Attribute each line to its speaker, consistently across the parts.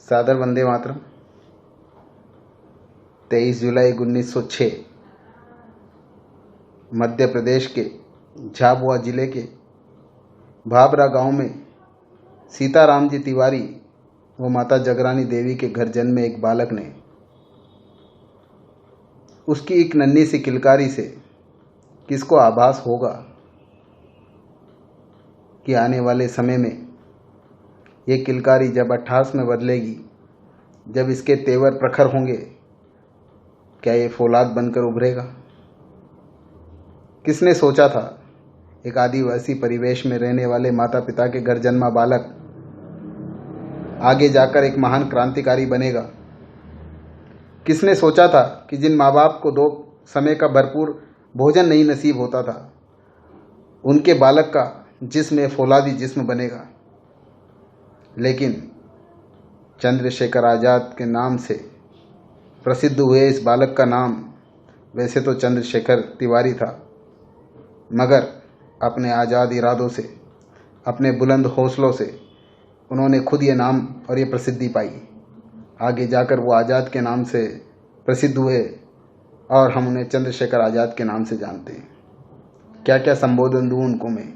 Speaker 1: सादर वंदे मातरम। 23 जुलाई 1906 मध्य प्रदेश के झाबुआ जिले के भाबरा गांव में सीताराम जी तिवारी व माता जगरानी देवी के घर जन्मे एक बालक ने उसकी एक नन्ही सी किलकारी से किसको आभास होगा कि आने वाले समय में ये किलकारी जब 28 में बदलेगी, जब इसके तेवर प्रखर होंगे, क्या ये फौलाद बनकर उभरेगा। किसने सोचा था एक आदिवासी परिवेश में रहने वाले माता पिता के घर जन्मा बालक आगे जाकर एक महान क्रांतिकारी बनेगा। किसने सोचा था कि जिन माँ बाप को 2 समय का भरपूर भोजन नहीं नसीब होता था, उनके बालक का जिस्म फौलादी जिस्म बनेगा। लेकिन चंद्रशेखर आज़ाद के नाम से प्रसिद्ध हुए इस बालक का नाम वैसे तो चंद्रशेखर तिवारी था, मगर अपने आज़ाद इरादों से, अपने बुलंद हौसलों से उन्होंने खुद ये नाम और ये प्रसिद्धि पाई। आगे जाकर वो आज़ाद के नाम से प्रसिद्ध हुए और हम उन्हें चंद्रशेखर आज़ाद के नाम से जानते हैं। क्या क्या संबोधन दूँ उनको मैं।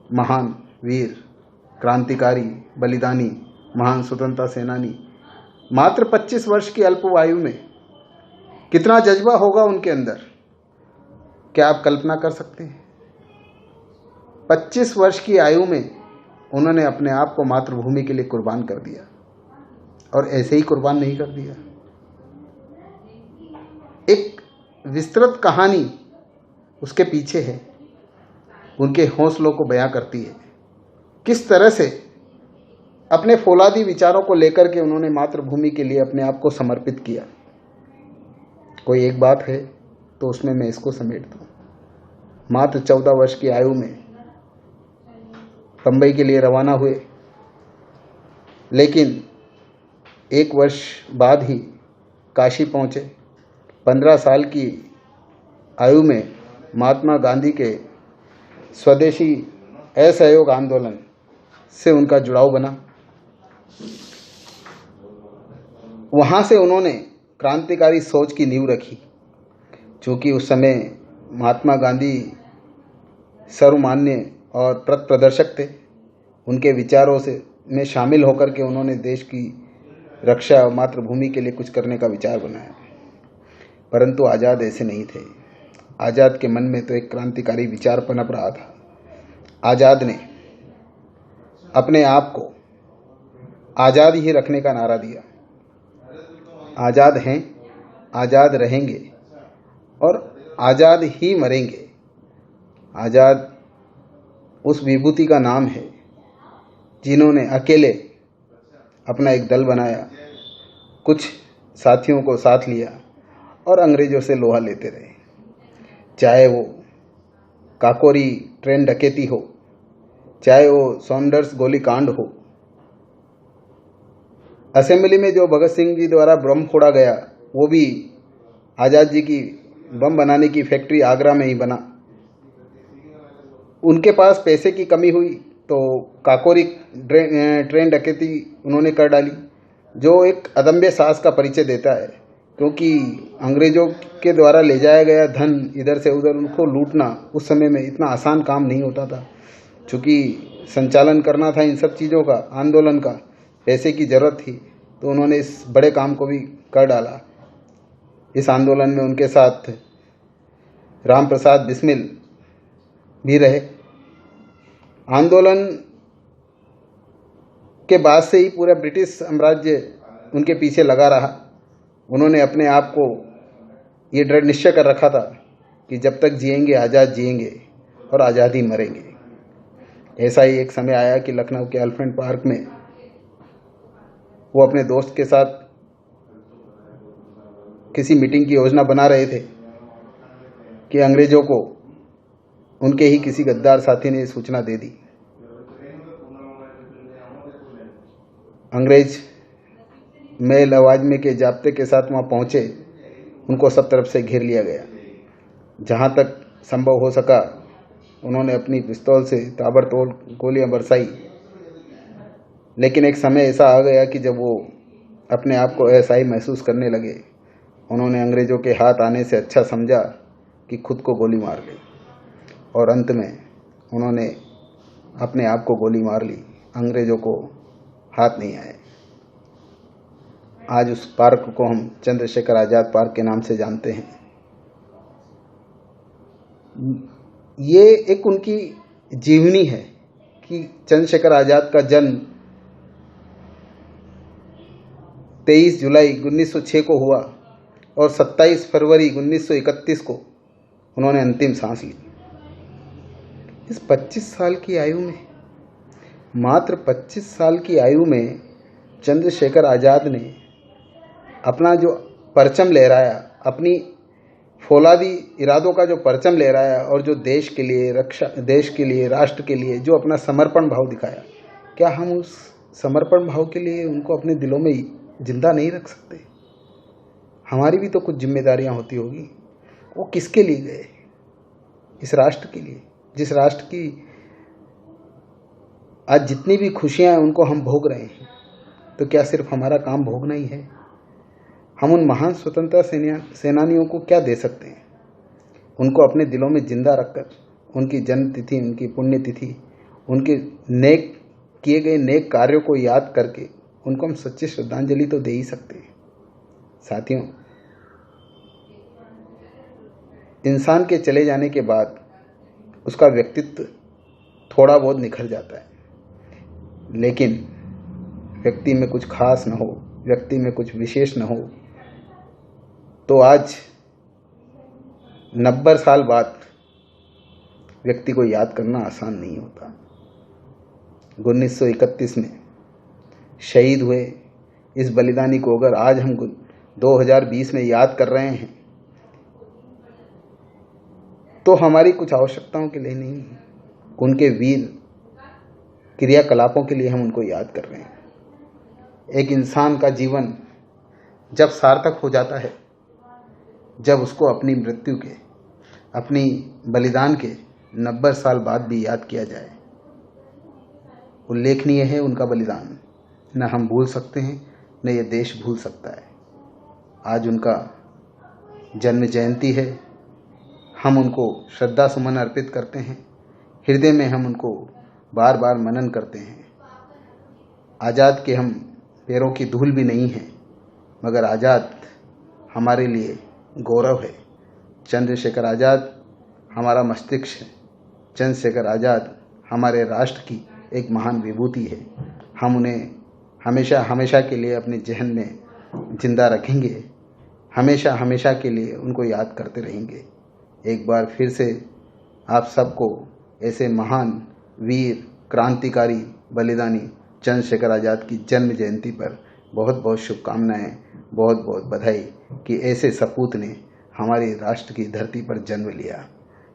Speaker 1: महान वीर, क्रांतिकारी, बलिदानी, महान स्वतंत्रता सेनानी। मात्र 25 वर्ष की अल्पवायु में कितना जज्बा होगा उनके अंदर, क्या आप कल्पना कर सकते हैं। 25 वर्ष की आयु में उन्होंने अपने आप को मातृभूमि के लिए कुर्बान कर दिया, और ऐसे ही कुर्बान नहीं कर दिया। एक विस्तृत कहानी उसके पीछे है, उनके हौसलों को बयां करती है। किस तरह से अपने फौलादी विचारों को लेकर के उन्होंने मातृभूमि के लिए अपने आप को समर्पित किया। कोई एक बात है तो उसमें मैं इसको समेट दूं। मात्र 14 वर्ष की आयु में बंबई के लिए रवाना हुए, लेकिन 1 वर्ष बाद ही काशी पहुंचे। 15 साल की आयु में महात्मा गांधी के स्वदेशी असहयोग आंदोलन से उनका जुड़ाव बना। वहाँ से उन्होंने क्रांतिकारी सोच की नींव रखी। चूँकि उस समय महात्मा गांधी सर्वमान्य और पथ प्रदर्शक थे, उनके विचारों से में शामिल होकर के उन्होंने देश की रक्षा और मातृभूमि के लिए कुछ करने का विचार बनाया। परंतु आज़ाद ऐसे नहीं थे। आज़ाद के मन में तो एक क्रांतिकारी विचार पनप रहा था। आज़ाद ने अपने आप को आज़ाद ही रखने का नारा दिया। आज़ाद हैं, आज़ाद रहेंगे और आज़ाद ही मरेंगे। आज़ाद उस विभूति का नाम है जिन्होंने अकेले अपना एक दल बनाया, कुछ साथियों को साथ लिया और अंग्रेज़ों से लोहा लेते रहे। चाहे वो काकोरी ट्रेन डकैती हो, चाहे वो सॉन्डर्स गोलीकांड हो, असेंबली में जो भगत सिंह जी द्वारा बम फोड़ा गया वो भी आज़ाद जी की बम बनाने की फैक्ट्री आगरा में ही बना। उनके पास पैसे की कमी हुई तो काकोरी ट्रेन डकैती उन्होंने कर डाली, जो एक अदम्य साहस का परिचय देता है। क्योंकि अंग्रेज़ों के द्वारा ले जाया गया धन इधर से उधर उनको लूटना उस समय में इतना आसान काम नहीं होता था। चूँकि संचालन करना था इन सब चीज़ों का, आंदोलन का, पैसे की ज़रूरत थी, तो उन्होंने इस बड़े काम को भी कर डाला। इस आंदोलन में उनके साथ राम प्रसाद बिस्मिल भी रहे। आंदोलन के बाद से ही पूरा ब्रिटिश साम्राज्य उनके पीछे लगा रहा। उन्होंने अपने आप को ये दृढ़ निश्चय कर रखा था कि जब तक जिएंगे आज़ाद जिएंगे और आज़ाद ही मरेंगे। ऐसा ही एक समय आया कि लखनऊ के एलिफेंट पार्क में वो अपने दोस्त के साथ किसी मीटिंग की योजना बना रहे थे कि अंग्रेज़ों को उनके ही किसी गद्दार साथी ने सूचना दे दी। अंग्रेज मेल लवाजमे के जाब्ते के साथ वहाँ पहुँचे। उनको सब तरफ से घेर लिया गया। जहाँ तक संभव हो सका उन्होंने अपनी पिस्तौल से ताबड़तोड़ गोलियां बरसाई लेकिन एक समय ऐसा आ गया कि जब वो अपने आप को असहाय महसूस करने लगे, उन्होंने अंग्रेज़ों के हाथ आने से अच्छा समझा कि खुद को गोली मार ली, और अंत में उन्होंने अपने आप को गोली मार ली। अंग्रेज़ों को हाथ नहीं आए। आज उस पार्क को हम चंद्रशेखर आज़ाद पार्क के नाम से जानते हैं। ये एक उनकी जीवनी है कि चंद्रशेखर आज़ाद का जन्म 23 जुलाई 1906 को हुआ और 27 फरवरी 1931 को उन्होंने अंतिम सांस ली। इस 25 साल की आयु में, मात्र 25 साल की आयु में चंद्रशेखर आज़ाद ने अपना जो परचम लहराया, अपनी फौलादी इरादों का जो परचम लहराया, और जो देश के लिए, देश के लिए, राष्ट्र के लिए जो अपना समर्पण भाव दिखाया, क्या हम उस समर्पण भाव के लिए उनको अपने दिलों में जिंदा नहीं रख सकते? हमारी भी तो कुछ जिम्मेदारियां होती होगी। वो किसके लिए गए? इस राष्ट्र के लिए, जिस राष्ट्र की आज जितनी भी खुशियां हैं उनको हम भोग रहे हैं। तो क्या सिर्फ हमारा काम भोगना ही है? हम उन महान स्वतंत्रता सेनानियों को क्या दे सकते हैं? उनको अपने दिलों में जिंदा रखकर, उनकी जन्म तिथि, उनकी पुण्यतिथि, उनके नेक किए गए नेक कार्यों को याद करके उनको हम सच्ची श्रद्धांजलि तो दे ही सकते हैं। साथियों, इंसान के चले जाने के बाद उसका व्यक्तित्व थोड़ा बहुत निखर जाता है, लेकिन व्यक्ति में कुछ खास न हो, व्यक्ति में कुछ विशेष न हो, तो आज 90 साल बाद व्यक्ति को याद करना आसान नहीं होता। 1931 में शहीद हुए इस बलिदानी को अगर आज हम 2020 में याद कर रहे हैं, तो हमारी कुछ आवश्यकताओं के लिए नहीं, उनके वीर क्रियाकलापों के लिए हम उनको याद कर रहे हैं। एक इंसान का जीवन जब सार्थक हो जाता है, जब उसको अपनी मृत्यु के, अपनी बलिदान के 90 साल बाद भी याद किया जाए। उल्लेखनीय है उनका बलिदान, न हम भूल सकते हैं, न ये देश भूल सकता है। आज उनका जन्म जयंती है, हम उनको श्रद्धा सुमन अर्पित करते हैं, हृदय में हम उनको बार बार मनन करते हैं। आज़ाद के हम पैरों की धूल भी नहीं हैं, मगर आज़ाद हमारे लिए गौरव है। चंद्रशेखर आज़ाद हमारा मस्तिष्क है। चंद्रशेखर आज़ाद हमारे राष्ट्र की एक महान विभूति है। हम उन्हें हमेशा हमेशा के लिए अपने जहन में जिंदा रखेंगे, हमेशा हमेशा के लिए उनको याद करते रहेंगे। एक बार फिर से आप सबको ऐसे महान वीर, क्रांतिकारी, बलिदानी चंद्रशेखर आज़ाद की जन्म जयंती पर बहुत बहुत शुभकामनाएं, बहुत बहुत बधाई कि ऐसे सपूत ने हमारे राष्ट्र की धरती पर जन्म लिया।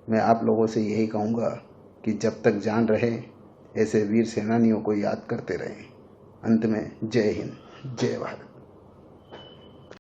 Speaker 1: मैं आप लोगों से यही कहूँगा कि जब तक जान रहे ऐसे वीर सेनानियों को याद करते रहें। अंत में जय हिंद, जय भारत।